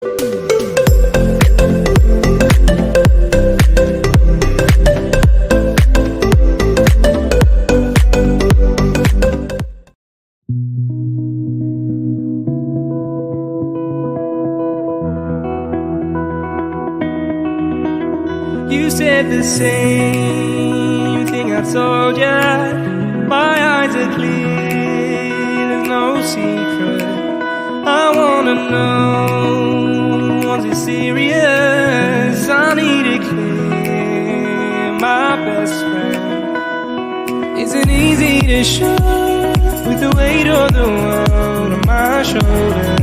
You said the same thing I told ya. My eyes are clear, there's no secret. I wanna know, was it serious? I need it clear, my best friend. Isn't easy to show with the weight of the world on my shoulders.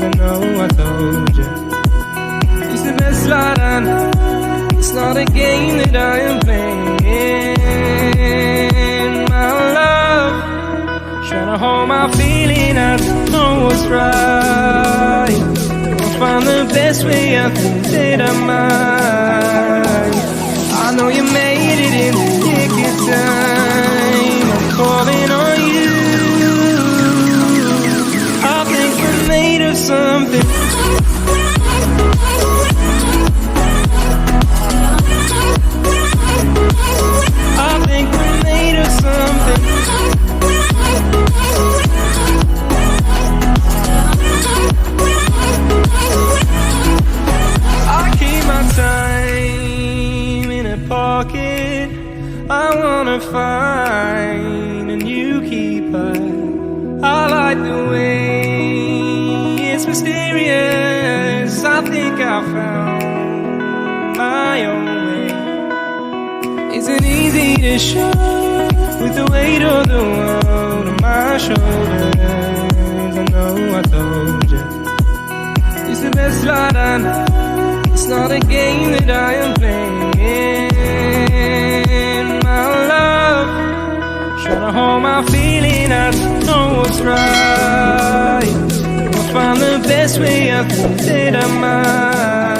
I know I told you, it's the best light I know. It's not a game that I am playing, my love. Trying to hold my feeling, I don't know what's right. I'll find the best way, I think that I might. I know you made it in the nick of time. I'm calling on you. I think we're made of something. I wanna find a new keeper. I like the way it's mysterious. I think I found my own way. Isn't easy to show with the weight of the world on my shoulders. I know I told you, it's the best light I know. It's not a game that I am playing, my love. Trying to hold my feeling, I don't know what's right. I'll find the best way, I think that I might.